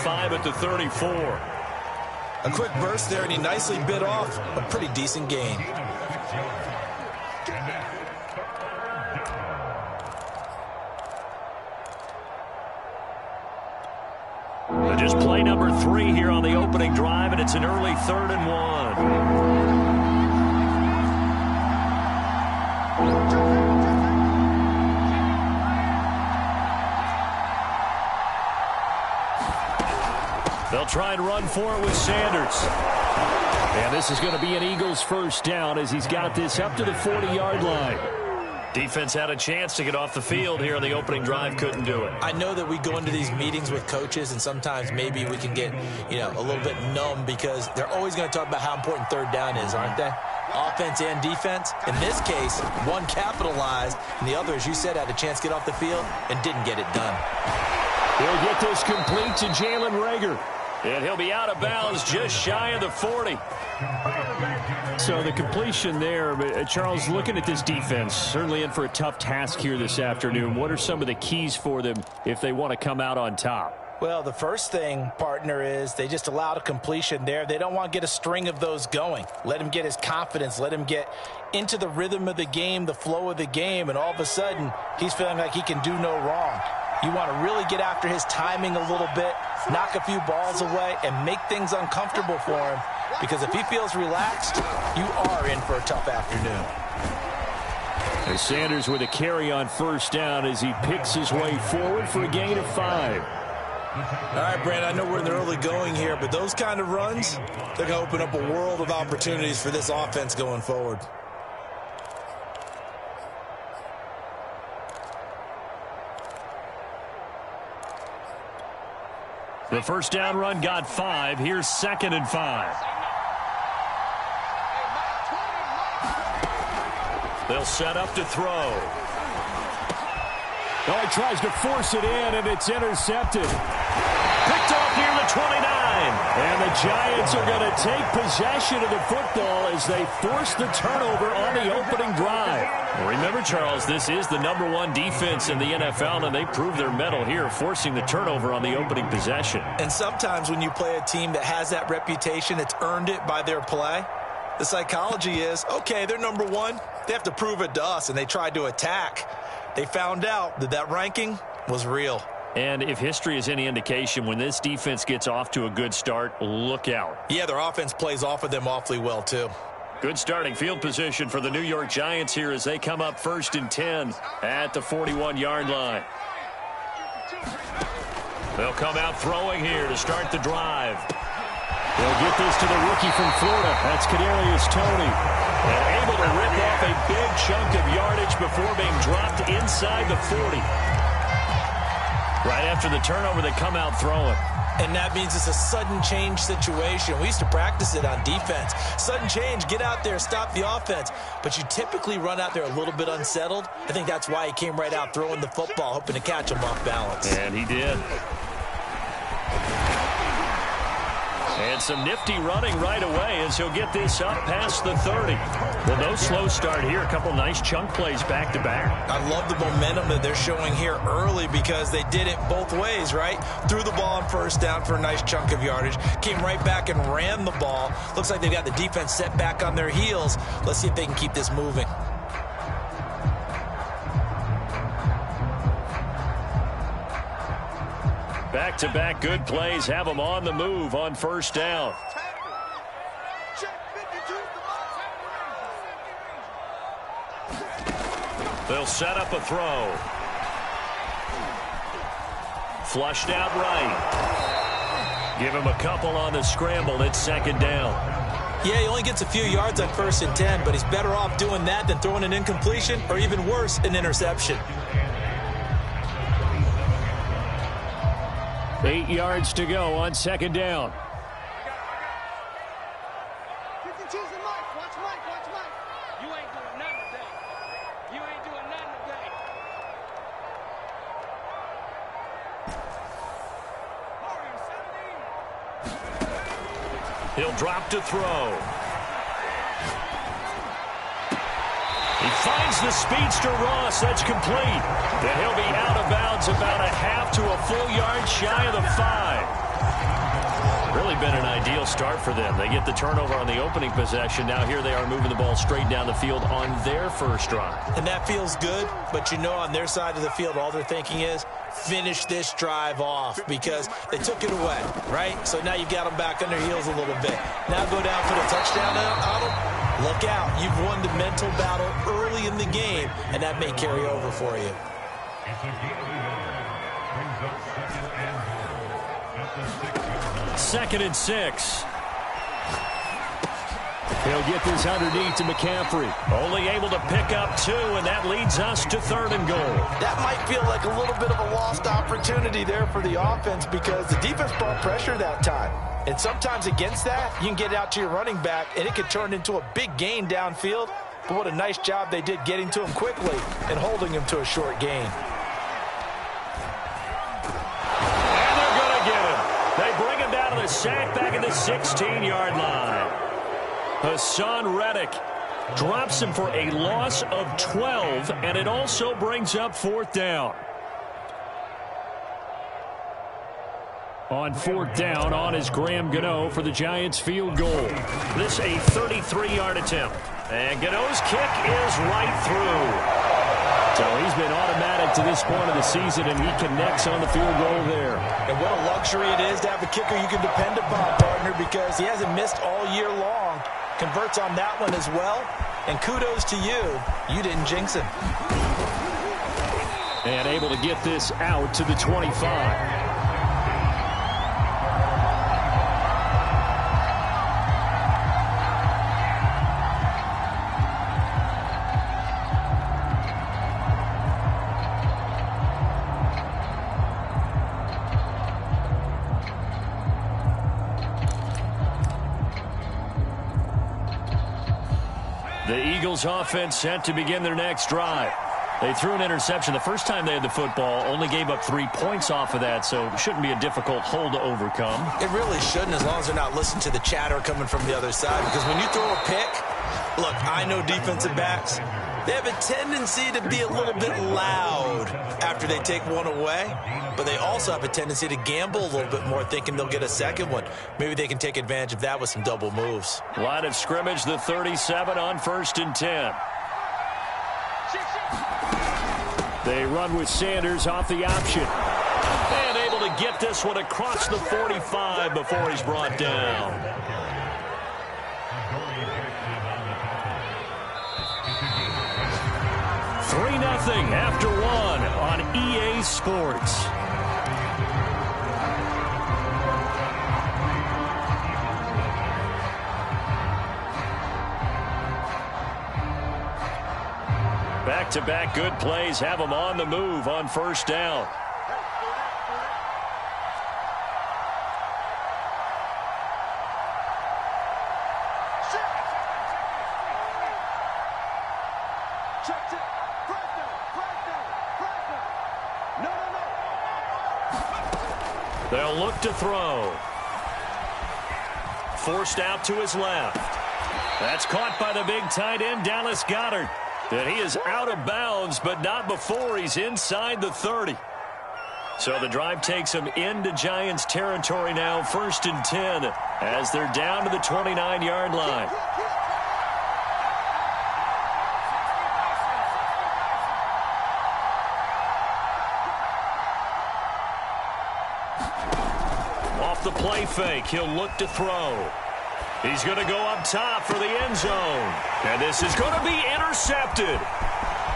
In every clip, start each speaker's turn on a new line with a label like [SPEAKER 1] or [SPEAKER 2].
[SPEAKER 1] 5 at the 34.
[SPEAKER 2] A quick burst there, and he nicely bit off a pretty decent gain.
[SPEAKER 1] Just play number 3 here on the opening drive, and it's an early 3rd and 1. They'll try and run for it with Sanders. And this is going to be an Eagles first down as he's got this up to the 40-yard line. Defense had a chance to get off the field here on the opening drive, couldn't do it.
[SPEAKER 2] I know that we go into these meetings with coaches, and sometimes maybe we can get, a little bit numb because they're always going to talk about how important 3rd down is, aren't they? Offense and defense. In this case, one capitalized, and the other, as you said, had a chance to get off the field and didn't get it done.
[SPEAKER 1] He'll get this complete to Jalen Reagor. And he'll be out of bounds just shy of the 40. So the completion there, Charles, looking at this defense, certainly in for a tough task here this afternoon. What are some of the keys for them if they want to come out on top?
[SPEAKER 2] Well, the first thing, partner, is they just allowed a completion there. They don't want to get a string of those going. Let him get his confidence. Let him get into the rhythm of the game, the flow of the game, and all of a sudden, he's feeling like he can do no wrong. You want to really get after his timing a little bit, knock a few balls away, and make things uncomfortable for him. Because if he feels relaxed, you are in for a tough afternoon.
[SPEAKER 1] And Sanders with a carry on first down as he picks his way forward for a gain of 5.
[SPEAKER 2] All right, Brandon, I know we're in the early going here, but those kind of runs, they're going to open up a world of opportunities for this offense going forward.
[SPEAKER 1] The first down run got 5. Here's 2nd and 5. They'll set up to throw. Oh, he tries to force it in, and it's intercepted. Picked off near the 29. And the Giants are going to take possession of the football as they force the turnover on the opening drive. Remember, Charles, this is the #1 defense in the NFL, and they prove their mettle here, forcing the turnover on the opening possession.
[SPEAKER 2] And sometimes when you play a team that has that reputation, it's earned it by their play. The psychology is, okay, they're #1. They have to prove it to us, and they tried to attack. They found out that that ranking was real.
[SPEAKER 1] And if history is any indication, when this defense gets off to a good start, look out.
[SPEAKER 2] Yeah, their offense plays off of them awfully well, too.
[SPEAKER 1] Good starting field position for the New York Giants here as they come up 1st and 10 at the 41-yard line. They'll come out throwing here to start the drive. They'll get this to the rookie from Florida. That's Kadarius Toney. And able to rip off a big chunk of yardage before being dropped inside the 40. Right after the turnover, they come out throwing.
[SPEAKER 2] And that means it's a sudden change situation. We used to practice it on defense. Sudden change, get out there, stop the offense. But you typically run out there a little bit unsettled. I think that's why he came right out throwing the football, hoping to catch him off balance.
[SPEAKER 1] And he did. And some nifty running right away as he'll get this up past the 30. Well, no slow start here. A couple nice chunk plays back-to-back.
[SPEAKER 2] I love the momentum that they're showing here early because they did it both ways, right? Threw the ball on first down for a nice chunk of yardage. Came right back and ran the ball. Looks like they've got the defense set back on their heels. Let's see if they can keep this moving.
[SPEAKER 1] Back-to-back good plays have them on the move on first down. They'll set up a throw. Flushed out right. Give him a couple on the scramble. It's 2nd down.
[SPEAKER 2] Yeah, he only gets a few yards on 1st and 10, but he's better off doing that than throwing an incompletion or even worse, an interception.
[SPEAKER 1] 8 yards to go on 2nd down. He'll drop to throw. He finds the speedster Ross. That's complete. Then he'll be out of bounds about a half to a full yard shy of the 5. really been an ideal start for them. They get the turnover on the opening possession. Now here they are moving the ball straight down the field on their first drive.
[SPEAKER 2] And that feels good, but you know on their side of the field, all they're thinking is finish this drive off because they took it away, right? So now you've got them back on their heels a little bit. Now go down for the touchdown on them. Look out. You've won the mental battle early in the game, and that may carry over for you.
[SPEAKER 1] Second and 6. He'll get this underneath to McCaffrey. Only able to pick up 2, and that leads us to 3rd and goal.
[SPEAKER 2] That might feel like a little bit of a lost opportunity there for the offense because the defense brought pressure that time. And sometimes against that, you can get out to your running back, and it could turn into a big gain downfield. But what a nice job they did getting to him quickly and holding him to a short gain.
[SPEAKER 1] And they're going to get him. They bring him down to the sack back at the 16-yard line. Hassan Reddick drops him for a loss of 12, and it also brings up 4th down. On 4th down, on is Graham Gano for the Giants field goal. This a 33-yard attempt. And Gano's kick is right through. So he's been automatic to this point of the season, and he connects on the field goal there.
[SPEAKER 2] And what a luxury it is to have a kicker you can depend upon, partner, because he hasn't missed all year long. Converts on that one as well. And kudos to you. You didn't jinx him.
[SPEAKER 1] And able to get this out to the 25. The Eagles offense set to begin their next drive. They threw an interception the first time they had the football, only gave up 3 points off of that, so it shouldn't be a difficult hole to overcome.
[SPEAKER 2] It really shouldn't, as long as they're not listening to the chatter coming from the other side, because when you throw a pick, look, I know defensive backs, they have a tendency to be a little bit loud after they take one away, but they also have a tendency to gamble a little bit more, thinking they'll get a second one. Maybe they can take advantage of that with some double moves.
[SPEAKER 1] Line of scrimmage, the 37 on 1st and 10. They run with Sanders off the option. And able to get this one across the 45 before he's brought down. 3-0 after 1 on EA Sports. Back-to-back good plays have them on the move on 1st down. They'll look to throw. Forced out to his left. That's caught by the big tight end, Dallas Goedert. And he is out of bounds, but not before he's inside the 30. So the drive takes him into Giants territory now, 1st and 10, as they're down to the 29-yard line. Off the play fake, he'll look to throw. He's going to go up top for the end zone. And this is going to be intercepted.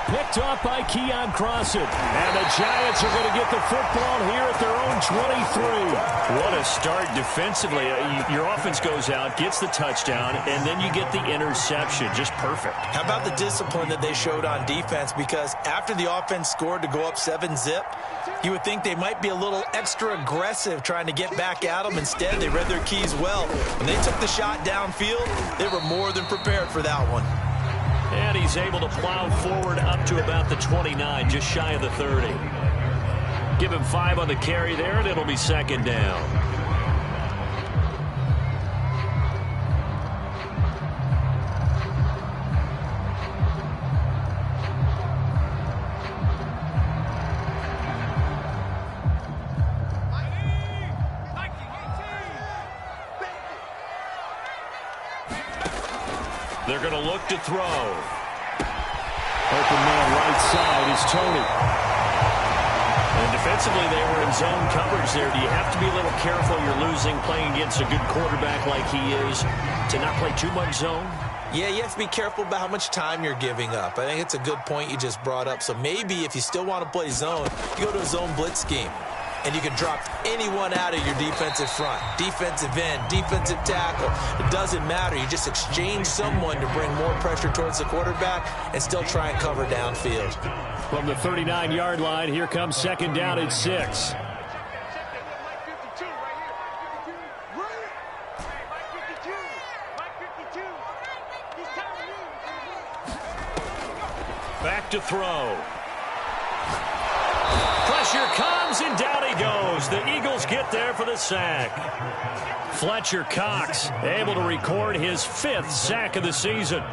[SPEAKER 1] Picked off by Keon Crossan. And the Giants are going to get the football here at their own 23. What a start defensively. Your offense goes out, gets the touchdown, and then you get the interception. Just perfect. How
[SPEAKER 2] about the discipline that they showed on defense? Because after the offense scored to go up 7-zip, you would think they might be a little extra aggressive trying to get back at them. Instead, they read their keys well. When they took the shot downfield, they were more than prepared for that one.
[SPEAKER 1] And he's able to plow forward up to about the 29, just shy of the 30. Give him 5 on the carry there, and it'll be 2nd down. They're going to look to throw. Open man right side is Tony. And defensively, they were in zone coverage there. Do you have to be a little careful? You're losing, playing against a good quarterback like he is, to not play too much zone?
[SPEAKER 2] Yeah, you have to be careful about how much time you're giving up. I think it's a good point you just brought up. So maybe if you still want to play zone, you go to a zone blitz scheme. And you can drop anyone out of your defensive front. Defensive end, defensive tackle. It doesn't matter. You just exchange someone to bring more pressure towards the quarterback and still try and cover downfield.
[SPEAKER 1] From the 39-yard line, here comes second down at 6. Back to throw. Pressure comes, and down he goes. The Eagles get there for the sack. Fletcher Cox able to record his 5th sack of the season.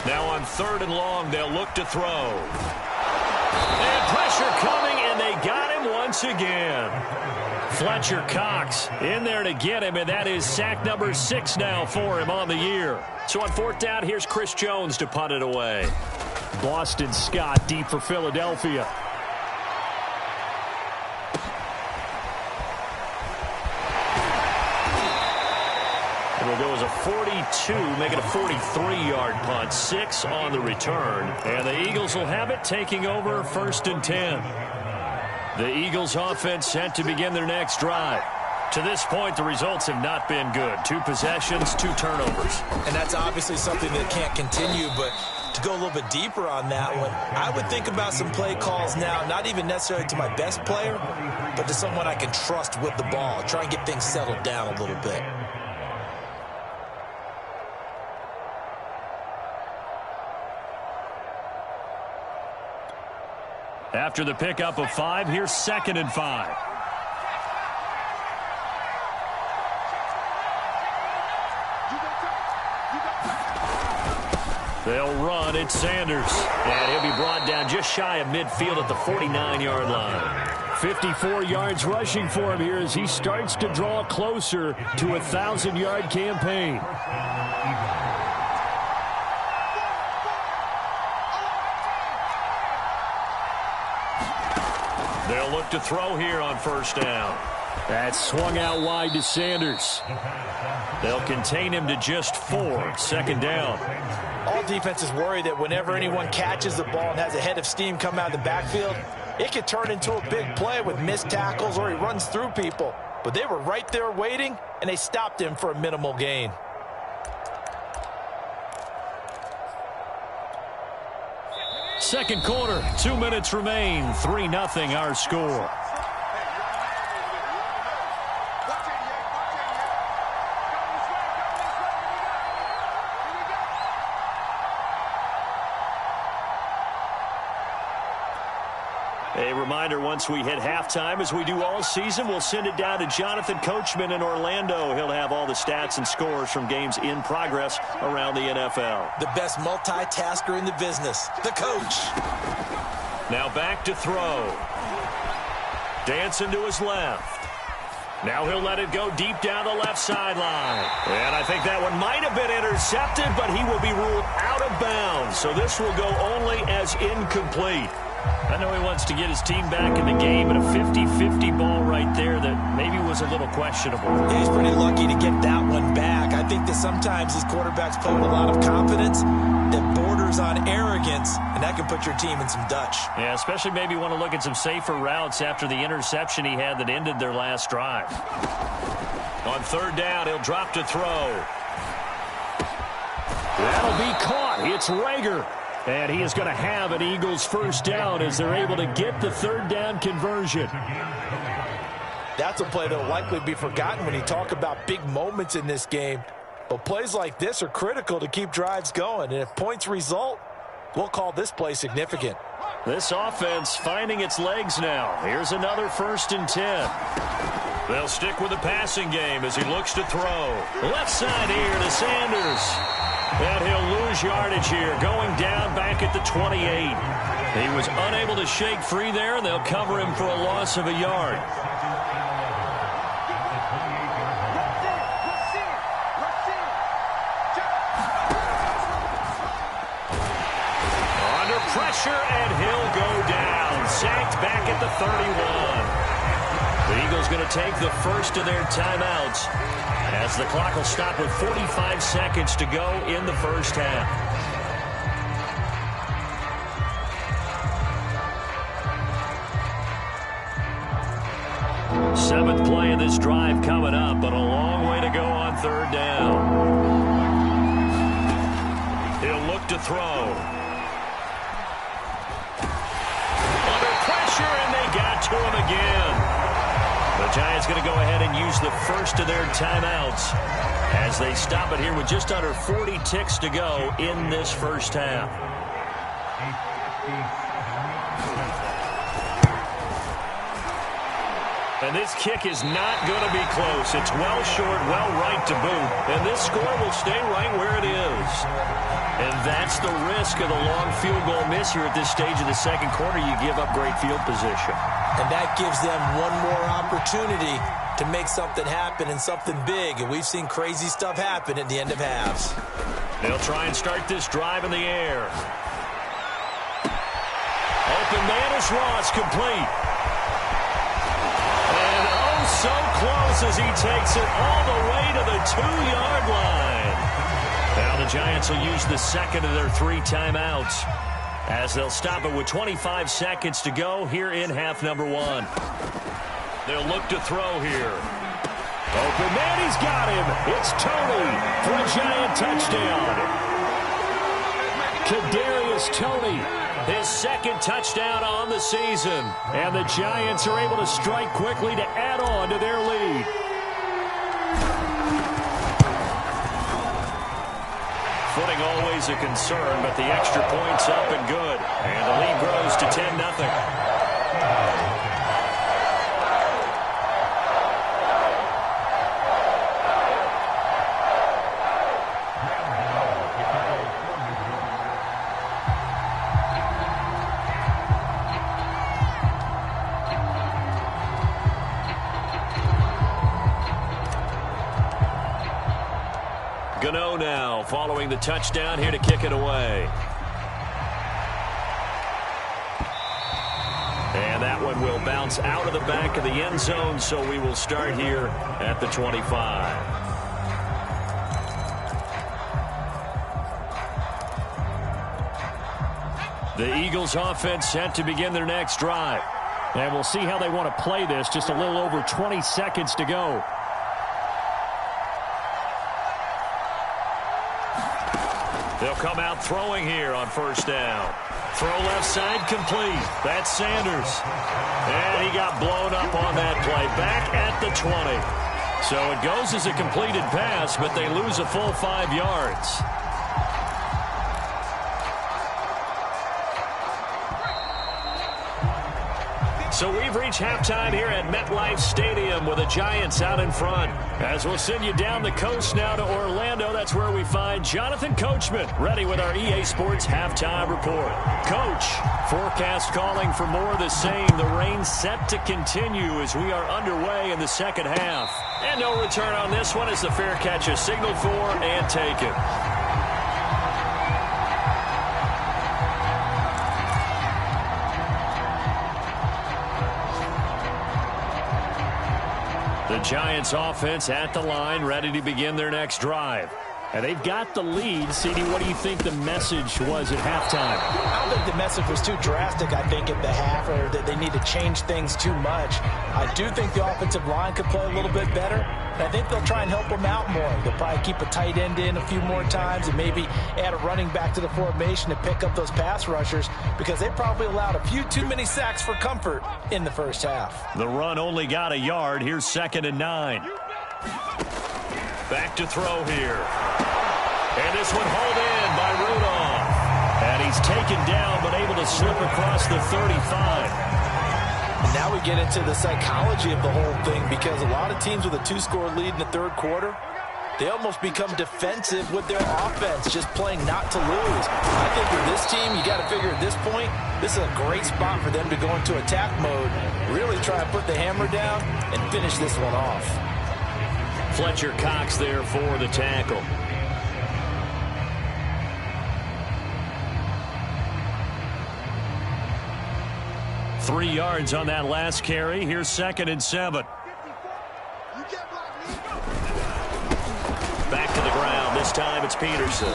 [SPEAKER 1] Now on 3rd and long, they'll look to throw. And pressure coming, and they got him once again. Fletcher Cox in there to get him, and that is sack number 6 now for him on the year. So on 4th down, here's Chris Jones to punt it away. Boston Scott deep for Philadelphia. It'll go as a 42, make it a 43-yard punt. 6 on the return. And the Eagles will have it, taking over 1st and 10. The Eagles offense set to begin their next drive. To this point, the results have not been good. 2 possessions, 2 turnovers.
[SPEAKER 2] And that's obviously something that can't continue, but to go a little bit deeper on that one, I would think about some play calls now, not even necessarily to my best player, but to someone I can trust with the ball. Try and get things settled down a little bit.
[SPEAKER 1] After the pickup of 5, here's 2nd and 5. They'll run. It's Sanders. And he'll be brought down just shy of midfield at the 49-yard line. 54 yards rushing for him here as he starts to draw closer to a 1,000-yard campaign. They'll look to throw here on 1st down. That's swung out wide to Sanders. They'll contain him to just 4. 2nd down.
[SPEAKER 2] All defenses worry that whenever anyone catches the ball and has a head of steam come out of the backfield, it could turn into a big play with missed tackles or he runs through people. But they were right there waiting, and they stopped him for a minimal gain.
[SPEAKER 1] Second quarter, 2 minutes remain. 3-0 our score. A reminder, once we hit halftime, as we do all season, we'll send it down to Jonathan Coachman in Orlando. He'll have all the stats and scores from games in progress around the NFL.
[SPEAKER 2] The best multitasker in the business, the coach.
[SPEAKER 1] Now back to throw. Dancing to his left. Now he'll let it go deep down the left sideline. And I think that one might have been intercepted, but he will be ruled out of bounds. So this will go only as incomplete. I know he wants to get his team back in the game, but a 50-50 ball right there that maybe was a little questionable.
[SPEAKER 2] Yeah, he's pretty lucky to get that one back. I think that sometimes these quarterbacks play with a lot of confidence that borders on arrogance, and that can put your team in some Dutch.
[SPEAKER 1] Yeah, especially maybe want to look at some safer routes after the interception he had that ended their last drive. On 3rd down, he'll drop to throw. That'll be caught. It's Rager. And he is going to have an Eagles 1st down as they're able to get the 3rd down conversion.
[SPEAKER 2] That's a play that will likely be forgotten when you talk about big moments in this game. But plays like this are critical to keep drives going. And if points result, we'll call this play significant.
[SPEAKER 1] This offense finding its legs now. Here's another 1st and 10. They'll stick with the passing game as he looks to throw. Left side here to Sanders. And he'll lose yardage here, going down back at the 28. He was unable to shake free there, and they'll cover him for a loss of a yard. pressure, and he'll go down. Sacked back at the 31. The Eagles going to take the first of their timeouts as the clock will stop with 45 seconds to go in the first half. Seventh play of this drive coming up, but a long way to go on third down. He'll look to throw. Under pressure, and they got to him again. The Giants going to go ahead and use the first of their timeouts as they stop it here with just under 40 ticks to go in this first half. And this kick is not going to be close. It's well short, well right to boot. And this score will stay right where it is. And that's the risk of the long field goal miss here at this stage of the second quarter. You give up great field position.
[SPEAKER 2] And that gives them one more opportunity to make something happen and something big. And we've seen crazy stuff happen at the end of halves.
[SPEAKER 1] They'll try and start this drive in the air. Open man is Ross, complete. So close as he takes it all the way to the 2-yard line. Now the Giants will use the second of their 3 timeouts as they'll stop it with 25 seconds to go here in half number 1. They'll look to throw here. Open man, he's got him. It's Toney for a Giant touchdown. Kadarius Toney, his second touchdown on the season. And the Giants are able to strike quickly to add on to their lead. Footing always a concern, but the extra point's up and good. And the lead grows to 10-0. Gano now following the touchdown here to kick it away. And that one will bounce out of the back of the end zone, so we will start here at the 25. The Eagles offense set to begin their next drive. And we'll see how they want to play this. Just a little over 20 seconds to go. They'll come out throwing here on first down. Throw left side complete. That's Sanders. And he got blown up on that play. Back at the 20. So it goes as a completed pass, but they lose a full 5 yards. So we've reached halftime here at MetLife Stadium with the Giants out in front. As we'll send you down the coast now to Orlando, that's where we find Jonathan Coachman ready with our EA Sports Halftime Report. Coach, forecast calling for more of the same. The rain set to continue as we are underway in the second half. And no return on this one as the fair catch is signaled for and taken. The Giants offense at the line, ready to begin their next drive. And they've got the lead. CD, what do you think the message was at halftime?
[SPEAKER 2] I don't think the message was too drastic, I think, at the half, or that they need to change things too much. I do think the offensive line could play a little bit better, and I think they'll try and help them out more. They'll probably keep a tight end in a few more times and maybe add a running back to the formation to pick up those pass rushers, because they probably allowed a few too many sacks for comfort in the first half.
[SPEAKER 1] The run only got a yard. Here's 2nd and 9. Back to throw here. And this one hauled in by Rudolph. And he's taken down but able to slip across the 35.
[SPEAKER 2] And now we get into the psychology of the whole thing, because a lot of teams with a 2-score lead in the third quarter, they almost become defensive with their offense, just playing not to lose. I think with this team, you got to figure at this point, this is a great spot for them to go into attack mode, really try and put the hammer down and finish this one off.
[SPEAKER 1] Fletcher Cox there for the tackle. 3 yards on that last carry. Here's 2nd and 7. Back to the ground. This time it's Peterson.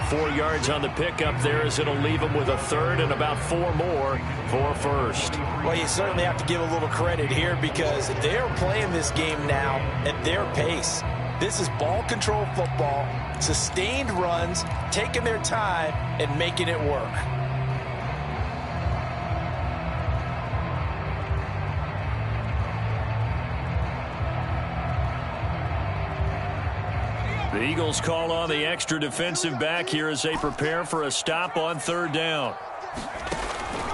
[SPEAKER 1] 4 yards on the pickup there as it'll leave him with a 3rd and about 4 more for first.
[SPEAKER 2] Well, you certainly have to give a little credit here because they're playing this game now at their pace. This is ball control football, sustained runs, taking their time and making it work.
[SPEAKER 1] The Eagles call on the extra defensive back here as they prepare for a stop on 3rd down.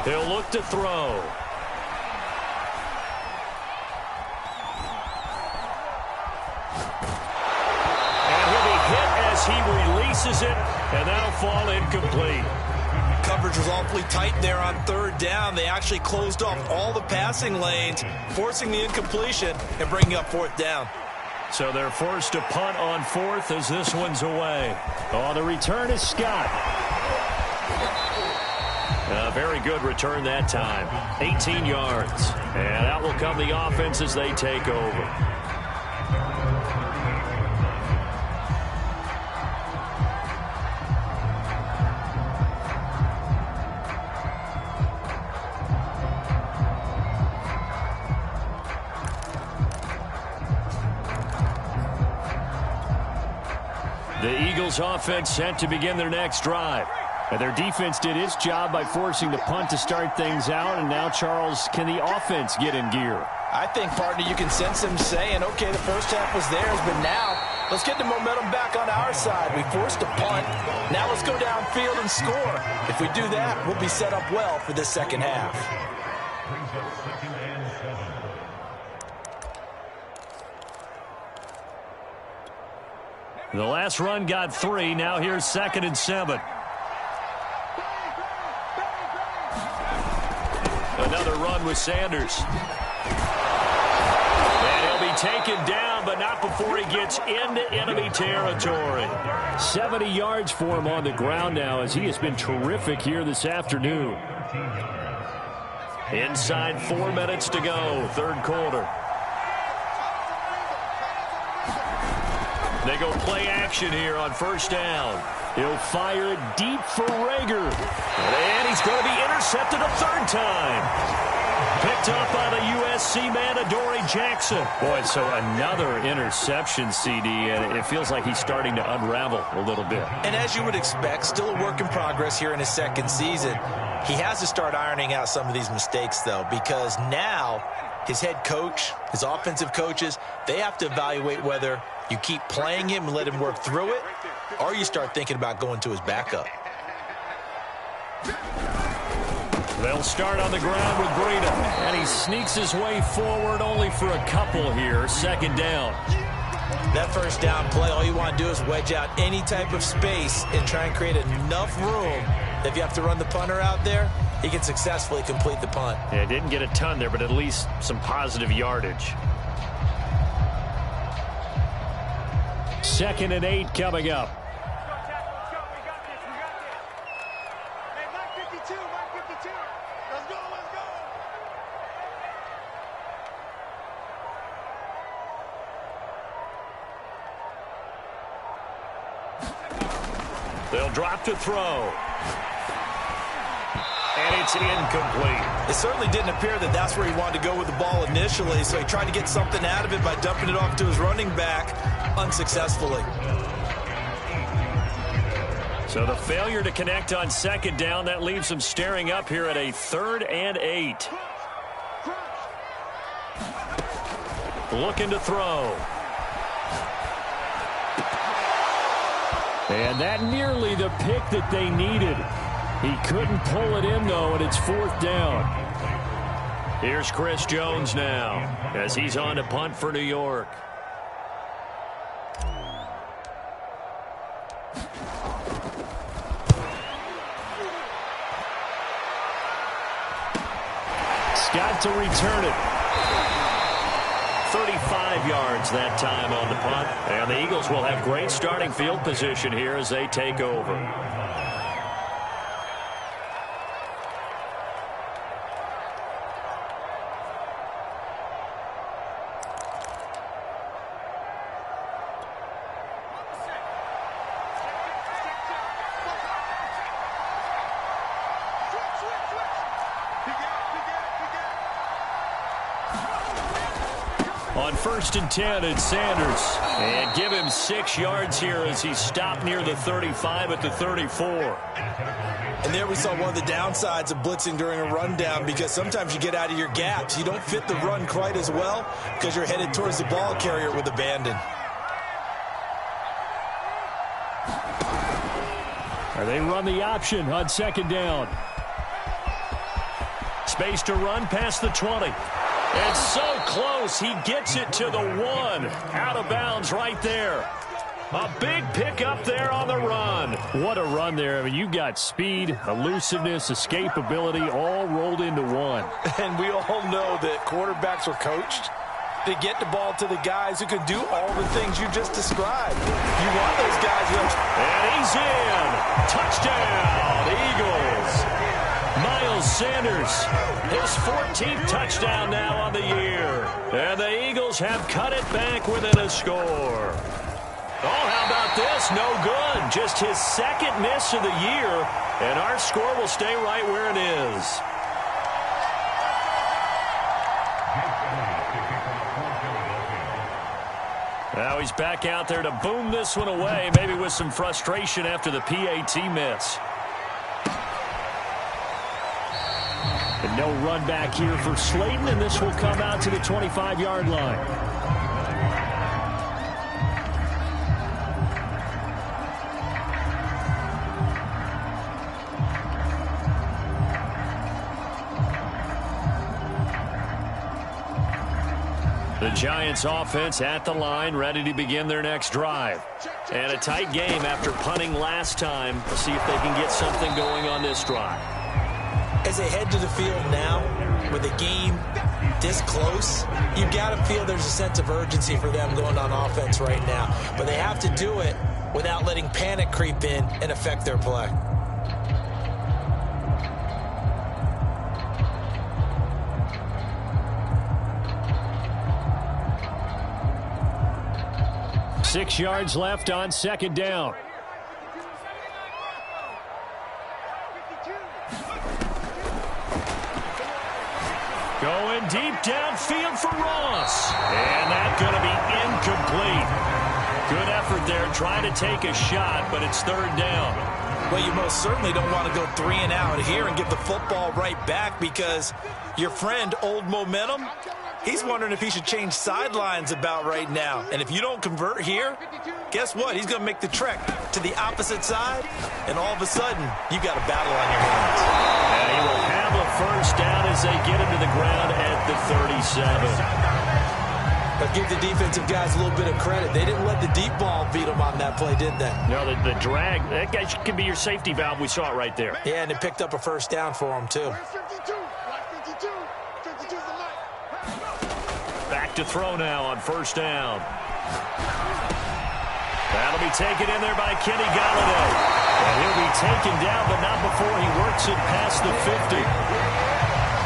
[SPEAKER 1] He'll look to throw. And he'll be hit as he releases it, and that'll fall incomplete.
[SPEAKER 2] Coverage was awfully tight there on 3rd down. They actually closed off all the passing lanes, forcing the incompletion and bringing up 4th down.
[SPEAKER 1] So they're forced to punt on 4th as this one's away. On the return is Scott. A very good return that time. 18 yards. And out will come the offense as they take over. The Eagles offense set to begin their next drive. And their defense did its job by forcing the punt to start things out. And now, Charles, can the offense get in gear?
[SPEAKER 2] I think, partner, you can sense them saying, okay, the first half was theirs, but now let's get the momentum back on our side. We forced a punt. Now let's go downfield and score. If we do that, we'll be set up well for this second half.
[SPEAKER 1] The last run got 3. Now here's 2nd and 7. Another run with Sanders. And he'll be taken down, but not before he gets into enemy territory. 70 yards for him on the ground now as he has been terrific here this afternoon. Inside 4 minutes to go, 3rd quarter. They go play action here on 1st down. He'll fire it deep for Rager. And he's going to be intercepted a 3rd time. Picked up by the USC man, Adoree Jackson. Boy, so another interception, CD, and it feels like he's starting to unravel a little bit.
[SPEAKER 2] And as you would expect, still a work in progress here in his 2nd season. He has to start ironing out some of these mistakes, though, because now his head coach, his offensive coaches, they have to evaluate whether you keep playing him and let him work through it, or you start thinking about going to his backup.
[SPEAKER 1] They'll start on the ground with Breida, and he sneaks his way forward only for a couple here. 2nd down.
[SPEAKER 2] That 1st down play, all you want to do is wedge out any type of space and try and create enough room that if you have to run the punter out there, he can successfully complete the punt.
[SPEAKER 1] Yeah, didn't get a ton there, but at least some positive yardage. 2nd and 8 coming up. They'll drop to throw. And it's incomplete.
[SPEAKER 2] It certainly didn't appear that that's where he wanted to go with the ball initially, so he tried to get something out of it by dumping it off to his running back unsuccessfully.
[SPEAKER 1] So the failure to connect on 2nd down, that leaves him staring up here at a 3rd and 8. Looking to throw. And that nearly the pick that they needed. He couldn't pull it in, though, and it's 4th down. Here's Chris Jones now as he's on to punt for New York. Scott to return it. 35 yards that time on the punt. And the Eagles will have great starting field position here as they take over. On 1st and 10, it's Sanders. And give him 6 yards here as he stopped near the 35 at the 34.
[SPEAKER 2] And there we saw one of the downsides of blitzing during a rundown, because sometimes you get out of your gaps. You don't fit the run quite as well because you're headed towards the ball carrier with abandon.
[SPEAKER 1] They run the option on 2nd down. Space to run past the 20. It's so close. He gets it to the 1. Out of bounds right there. A big pickup there on the run. What a run there. I mean, you got speed, elusiveness, escapability all rolled into one.
[SPEAKER 2] And we all know that quarterbacks are coached to get the ball to the guys who can do all the things you just described. You want those guys who
[SPEAKER 1] And he's in. Touchdown, Eagles. Miles Sanders, his 14th touchdown now on the year. And the Eagles have cut it back within a score. Oh, how about this? No good. Just his 2nd miss of the year. And our score will stay right where it is. Now he's back out there to boom this one away, maybe with some frustration after the PAT miss. And no run back here for Slayton, and this will come out to the 25-yard line. The Giants offense at the line, ready to begin their next drive. And a tight game after punting last time. Let's see if they can get something going on this drive.
[SPEAKER 2] As they head to the field now, with the game this close, you've got to feel there's a sense of urgency for them going on offense right now. But they have to do it without letting panic creep in and affect their play.
[SPEAKER 1] Six yards left on 2nd down. Going deep downfield for Ross. And that's going to be incomplete. Good effort there trying to take a shot, but it's 3rd down.
[SPEAKER 2] Well, you most certainly don't want to go 3 and out here and give the football right back, because your friend, Old Momentum, he's wondering if he should change sidelines about right now. And if you don't convert here, guess what? He's going to make the trek to the opposite side, and all of a sudden, you got a battle on your hands.
[SPEAKER 1] And he will have a 1st down as they get him to the ground at the 37.
[SPEAKER 2] But give the defensive guys a little bit of credit. They didn't let the deep ball beat them on that play, did they?
[SPEAKER 1] No, the drag, that guy could be your safety valve. We saw it right there.
[SPEAKER 2] Yeah, and it picked up a 1st down for him, too.
[SPEAKER 1] Back to throw now on 1st down. That'll be taken in there by Kenny Golladay. And he'll be taken down, but not before he works it past the 50.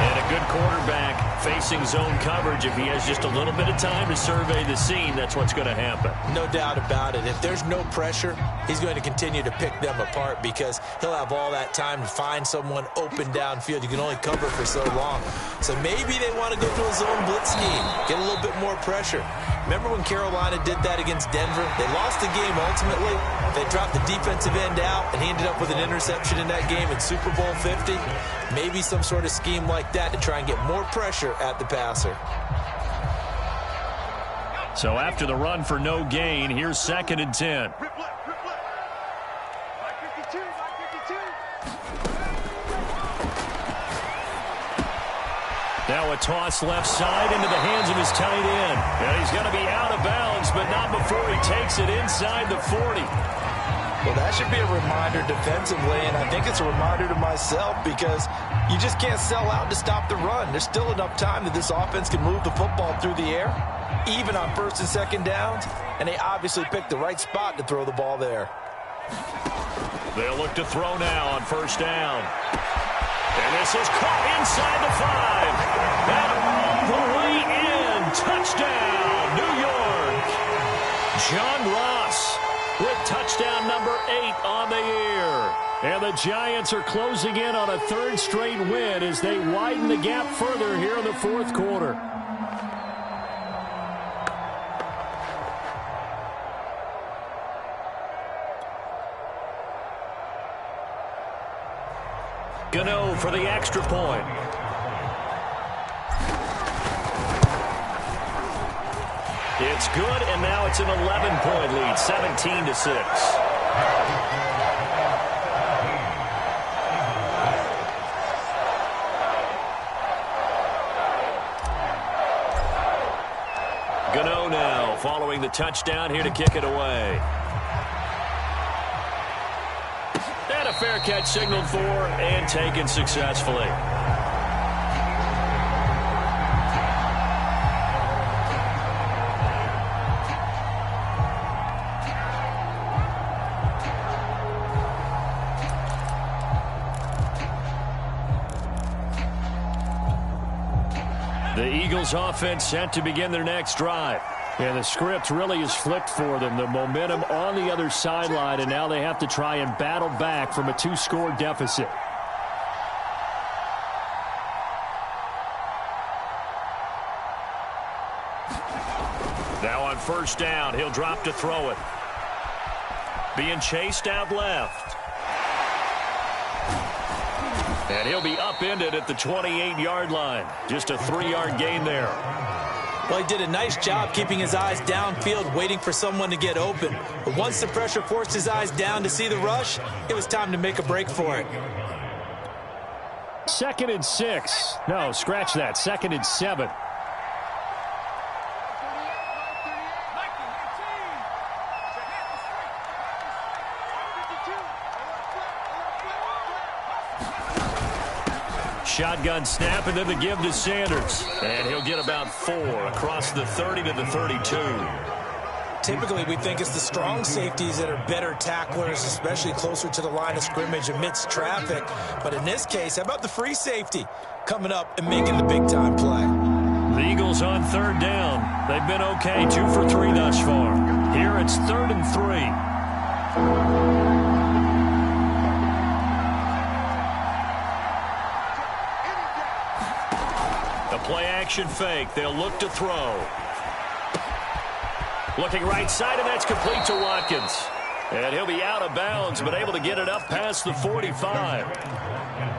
[SPEAKER 1] And a good quarterback facing zone coverage. If he has just a little bit of time to survey the scene, that's what's going to happen.
[SPEAKER 2] No doubt about it. If there's no pressure, he's going to continue to pick them apart, because he'll have all that time to find someone open downfield. You can only cover for so long. So maybe they want to go to a zone blitz scheme, get a little bit more pressure. Remember when Carolina did that against Denver? They lost the game ultimately. They dropped the defensive end out, and he ended up with an interception in that game in Super Bowl 50. Maybe some sort of scheme like that to try and get more pressure at the passer.
[SPEAKER 1] So after the run for no gain, here's 2nd and 10. Now a toss left side into the hands of his tight end. And he's going to be out of bounds, but not before he takes it inside the 40.
[SPEAKER 2] Well, that should be a reminder defensively, and I think it's a reminder to myself, because you just can't sell out to stop the run. There's still enough time that this offense can move the football through the air, even on 1st and 2nd downs, and they obviously picked the right spot to throw the ball there.
[SPEAKER 1] They'll look to throw now on 1st down. And this is caught inside the 5. And all the way in. Touchdown, New York. John Ross with touchdown number 8 on the year. And the Giants are closing in on a 3rd straight win as they widen the gap further here in the 4th quarter. for the extra point. It's good, and now it's an 11-point lead, 17-6. Gano now following the touchdown here to kick it away. And a fair catch signaled for and taken successfully. The Eagles offense set to begin their next drive. And the script really is flipped for them. The momentum on the other sideline, and now they have to try and battle back from a 2-score deficit. Now on first down, he'll drop to throw it. Being chased out left. And he'll be upended at the 28-yard line. Just a 3-yard gain there.
[SPEAKER 2] Well, he did a nice job keeping his eyes downfield, waiting for someone to get open. But once the pressure forced his eyes down to see the rush, it was time to make a break for it.
[SPEAKER 1] 2nd and 6. No, scratch that. 2nd and 7. Shotgun snap, and then the give to Sanders. And he'll get about 4 across the 30 to the 32.
[SPEAKER 2] Typically, we think it's the strong safeties that are better tacklers, especially closer to the line of scrimmage amidst traffic. But in this case, how about the free safety coming up and making the big-time play?
[SPEAKER 1] The Eagles on 3rd down. They've been okay, 2 for 3 thus far. Here it's 3rd and 3. Play-action fake. They'll look to throw. Looking right side, and that's complete to Watkins. And he'll be out of bounds, but able to get it up past the 45.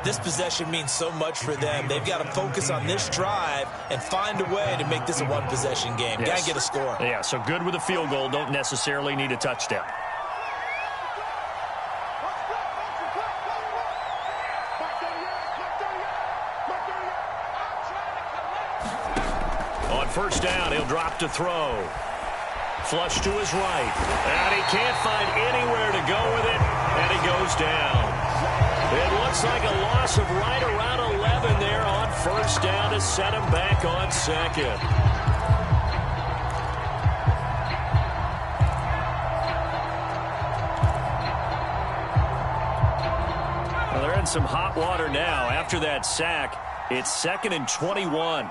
[SPEAKER 2] This possession means so much for them. They've got to focus on this drive and find a way to make this a one-possession game.
[SPEAKER 1] Yes.
[SPEAKER 2] Got to get a score.
[SPEAKER 1] Yeah, so good with a field goal. Don't necessarily need a touchdown. First down, he'll drop to throw. Flush to his right. And he can't find anywhere to go with it, and he goes down. It looks like a loss of right around 11 there on first down to set him back on 2nd. Well, they're in some hot water now. After that sack, it's 2nd and 21.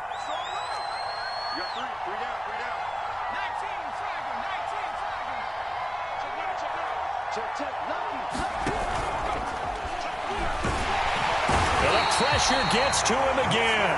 [SPEAKER 1] Pressure gets to him again.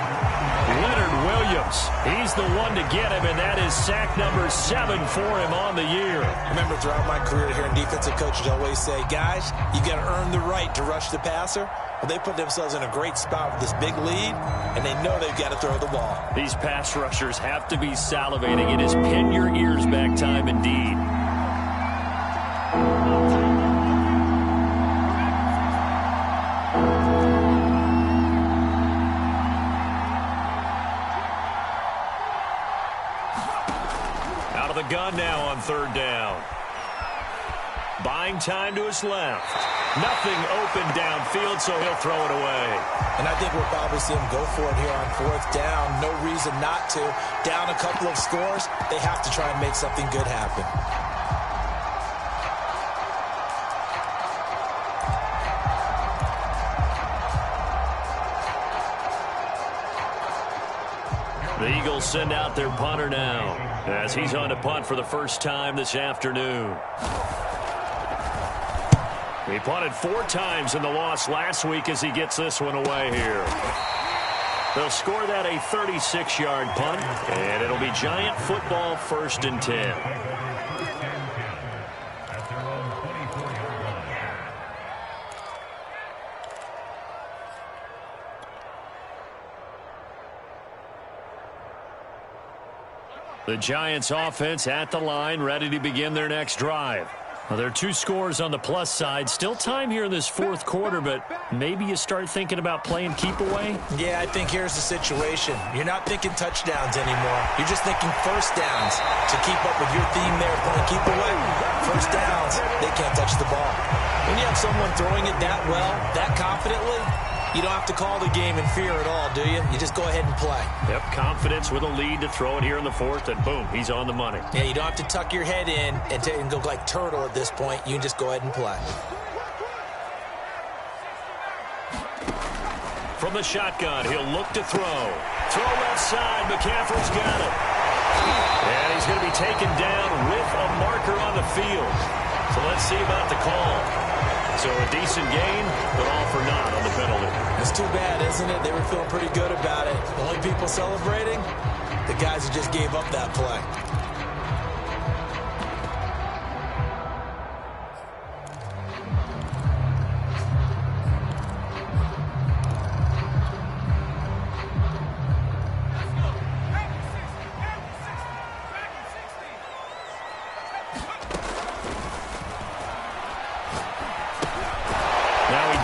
[SPEAKER 1] Leonard Williams, he's the one to get him, and that is sack number 7 for him on the year.
[SPEAKER 2] I remember throughout my career hearing defensive coaches always say, guys, you got to earn the right to rush the passer. Well, they put themselves in a great spot with this big lead, and they know they've got to throw the ball.
[SPEAKER 1] These pass rushers have to be salivating. It is pin your ears back time indeed. The gun now on 3rd down. Buying time to his left. Nothing open downfield, so he'll throw it away.
[SPEAKER 2] And I think we'll probably see him go for it here on 4th down. No reason not to. Down a couple of scores, they have to try and make something good happen.
[SPEAKER 1] The Eagles send out their punter now, as he's on to punt for the first time this afternoon. He punted 4 times in the loss last week as he gets this one away here. They'll score that a 36-yard punt, and it'll be Giant football 1st and 10. The Giants offense at the line, ready to begin their next drive. Well, there are 2 scores on the plus side. Still time here in this fourth quarter, but maybe you start thinking about playing keep away?
[SPEAKER 2] Yeah, I think here's the situation. You're not thinking touchdowns anymore. You're just thinking first downs. To keep up with your theme there, playing keep away, first downs, they can't touch the ball. When you have someone throwing it that well, that confidently, you don't have to call the game in fear at all, do you? You just go ahead and play.
[SPEAKER 1] Yep, confidence with a lead to throw it here in the fourth, and boom, he's on the money.
[SPEAKER 2] Yeah, you don't have to tuck your head in and go like turtle at this point. You can just go ahead and play.
[SPEAKER 1] From the shotgun, he'll look to throw. Throw left side, McCaffrey's got it. And he's going to be taken down with a marker on the field. So let's see about the call. So a decent gain, but all for naught on the penalty.
[SPEAKER 2] It's too bad, isn't it? They were feeling pretty good about it. The only people celebrating, the guys who just gave up that play.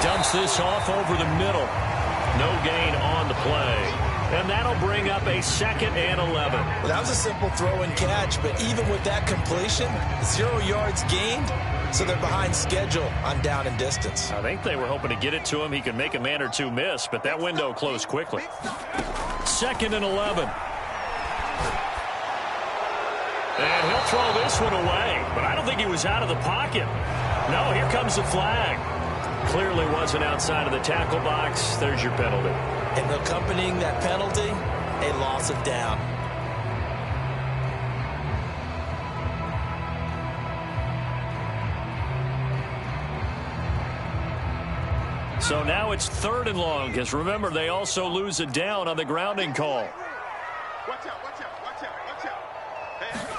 [SPEAKER 1] Dumps this off over the middle. No gain on the play. And that'll bring up a 2nd and 11.
[SPEAKER 2] Well, that was a simple throw and catch, but even with that completion, 0 yards gained, so they're behind schedule on down and distance.
[SPEAKER 1] I think they were hoping to get it to him. He could make a man or 2 miss, but that window closed quickly. 2nd and 11. And he'll throw this one away, but I don't think he was out of the pocket. No, here comes the flag. Clearly wasn't outside of the tackle box. There's your penalty.
[SPEAKER 2] And accompanying that penalty, a loss of down.
[SPEAKER 1] So now it's 3rd and long, because remember, they also lose a down on the grounding call.
[SPEAKER 3] Watch out, watch out, watch out, watch out. Hey.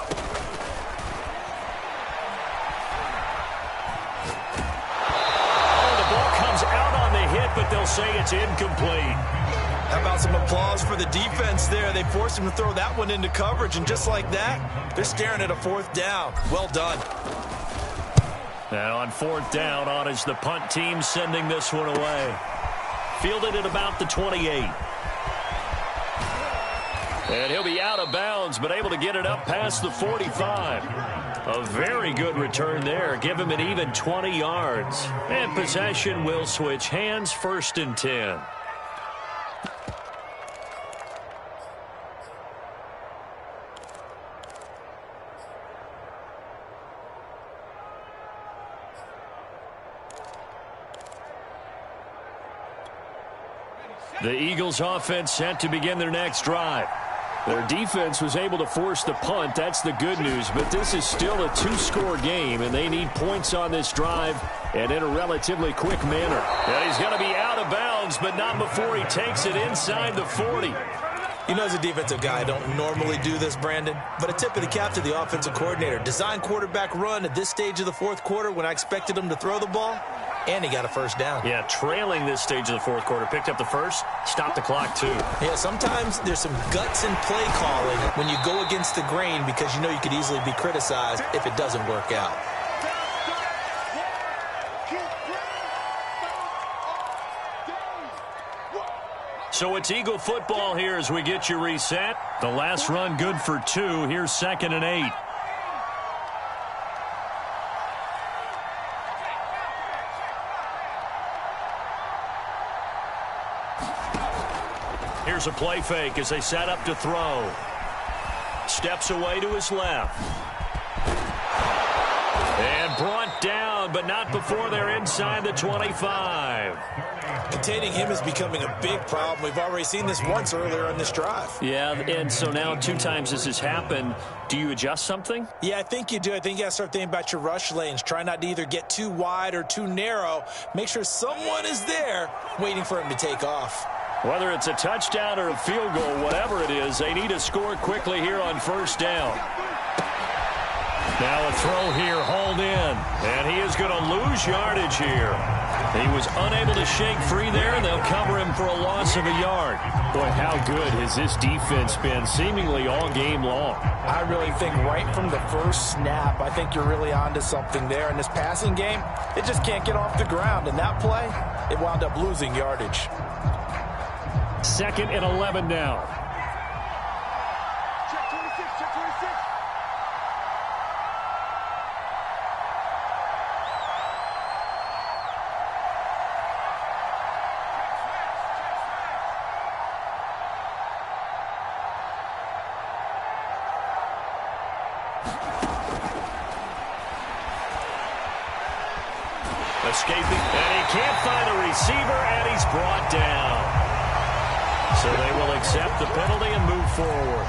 [SPEAKER 1] But they'll say it's incomplete.
[SPEAKER 2] How about some applause for the defense there? They forced him to throw that one into coverage, and just like that, they're staring at a 4th down. Well done.
[SPEAKER 1] Now on 4th down, on is the punt team sending this one away. Fielded at about the 28. And he'll be out of bounds, but able to get it up past the 45. A very good return there. Give him an even 20 yards. And possession will switch hands, 1st and 10. The Eagles offense set to begin their next drive. Their defense was able to force the punt. That's the good news. But this is still a 2-score game, and they need points on this drive and in a relatively quick manner. And he's going to be out of bounds, but not before he takes it inside the 40.
[SPEAKER 2] You know, as a defensive guy, I don't normally do this, Brandon, but a tip of the cap to the offensive coordinator. Design quarterback run at this stage of the fourth quarter when I expected him to throw the ball, and he got a 1st down.
[SPEAKER 1] Yeah, trailing this stage of the fourth quarter. Picked up the 1st, stopped the clock, too.
[SPEAKER 2] Yeah, sometimes there's some guts in play calling when you go against the grain because you know you could easily be criticized if it doesn't work out.
[SPEAKER 1] So it's Eagle football here as we get you reset. The last run good for 2. Here's 2nd and 8. Here's a play fake as they set up to throw. Steps away to his left. And brought down, but not before they're inside the 25.
[SPEAKER 2] Containing him is becoming a big problem. We've already seen this once earlier on this drive.
[SPEAKER 1] Yeah, and so now 2 times this has happened. Do you adjust something?
[SPEAKER 2] Yeah, I think you do. I think you got to start thinking about your rush lanes. Try not to either get too wide or too narrow. Make sure someone is there waiting for him to take off.
[SPEAKER 1] Whether it's a touchdown or a field goal, whatever it is, they need to score quickly here on 1st down. Now a throw here, hauled in. And he is going to lose yardage here. He was unable to shake free there, and they'll cover him for a loss of a yard. Boy, how good has this defense been seemingly all game long?
[SPEAKER 2] I really think right from the first snap, I think you're really onto something there. In this passing game, it just can't get off the ground. And that play, it wound up losing yardage.
[SPEAKER 1] 2nd and 11 now.
[SPEAKER 3] Check 26, check 26.
[SPEAKER 1] Escaping, and he can't find a receiver, and he's brought down. So they will accept the penalty and move forward.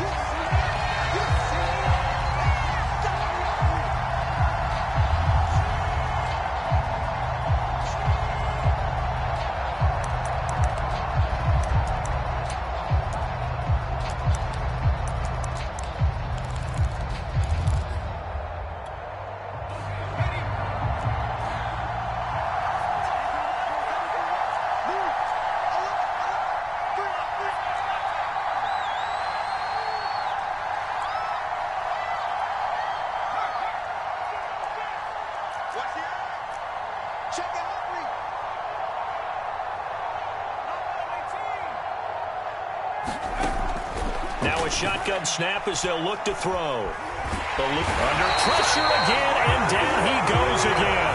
[SPEAKER 1] Now a shotgun snap as they'll look to throw. Under pressure again, and down he goes again.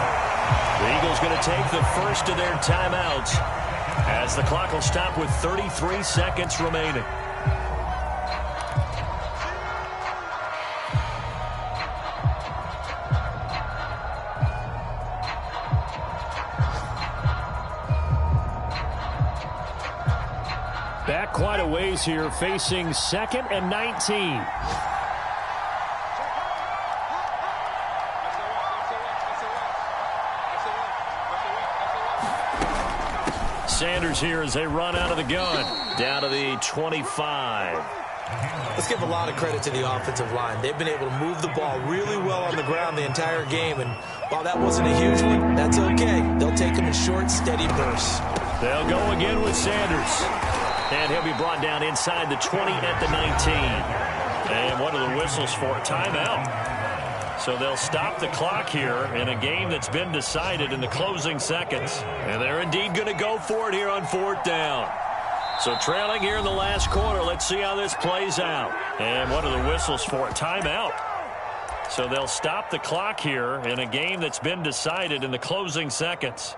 [SPEAKER 1] The Eagles going to take the first of their timeouts as the clock will stop with 33 seconds remaining. Back quite a ways here, facing 2nd and 19. Sanders here as they run out of the gun. Down to the 25.
[SPEAKER 2] Let's give a lot of credit to the offensive line. They've been able to move the ball really well on the ground the entire game. And while that wasn't a huge one, that's okay. They'll take them in short, steady bursts.
[SPEAKER 1] They'll go again with Sanders. And he'll be brought down inside the 20 at the 19. And what are the whistles for? Timeout. So they'll stop the clock here in a game that's been decided in the closing seconds. And they're indeed going to go for it here on 4th down. So trailing here in the last quarter. Let's see how this plays out. And what are the whistles for? Timeout. So they'll stop the clock here in a game that's been decided in the closing seconds.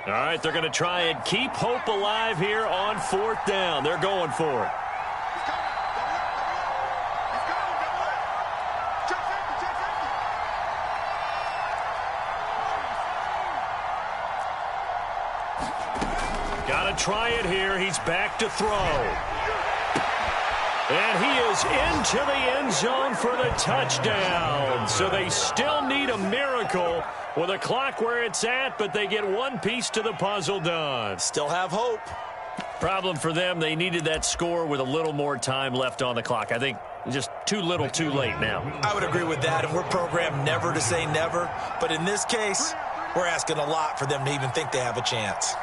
[SPEAKER 1] All right, they're going to try and keep hope alive here on 4th down. They're going for it. Got to try it here. He's back to throw. And he is into the end zone for the touchdown. So they still need a miracle with a clock where it's at, but they get one piece to the puzzle done.
[SPEAKER 2] Still have hope.
[SPEAKER 1] Problem for them, they needed that score with a little more time left on the clock. I think just too little too late now.
[SPEAKER 2] I would agree with that, and we're programmed never to say never. But in this case, we're asking a lot for them to even think they have a chance.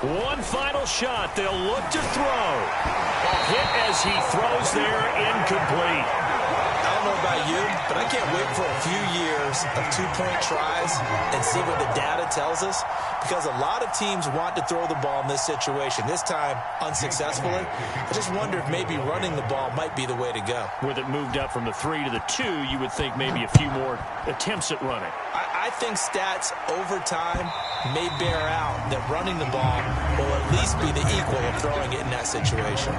[SPEAKER 1] One final shot. They'll look to throw. A hit as he throws there, incomplete.
[SPEAKER 2] I don't know about you, but I can't wait for a few years of two-point tries and see what the data tells us, because a lot of teams want to throw the ball in this situation. This time, unsuccessfully. I just wonder if maybe running the ball might be the way to go.
[SPEAKER 1] With it moved up from the 3 to the 2, you would think maybe a few more attempts at running.
[SPEAKER 2] I think stats over time may bear out that running the ball will at least be the equal of throwing it in that situation.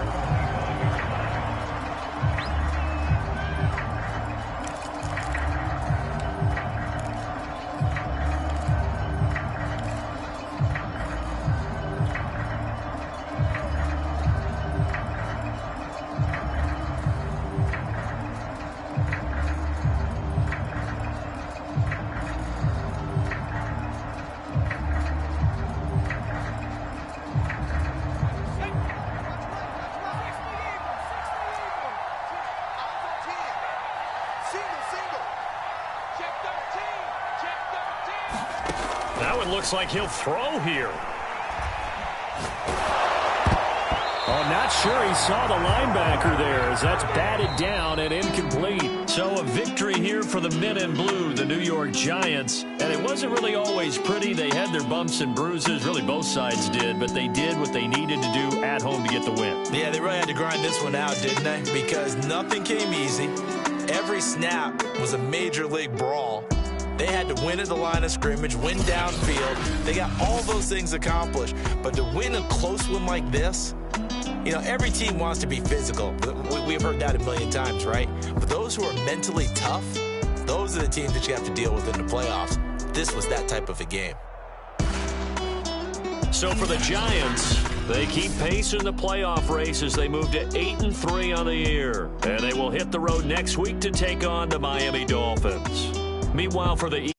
[SPEAKER 1] Now it looks like he'll throw here. Oh, not sure he saw the linebacker there as that's batted down and incomplete. So a victory here for the men in blue, the New York Giants. And it wasn't really always pretty. They had their bumps and bruises. Really, both sides did. But they did what they needed to do at home to get the win.
[SPEAKER 2] Yeah, they really had to grind this one out, didn't they? Because nothing came easy. Every snap was a major league brawl. They had to win at the line of scrimmage, win downfield. They got all those things accomplished. But to win a close one like this, you know, every team wants to be physical. We've heard that a million times, right? But those who are mentally tough, those are the teams that you have to deal with in the playoffs. This was that type of a game.
[SPEAKER 1] So for the Giants, they keep pace in the playoff race as they move to 8-3 on the year. And they will hit the road next week to take on the Miami Dolphins. Meanwhile, for the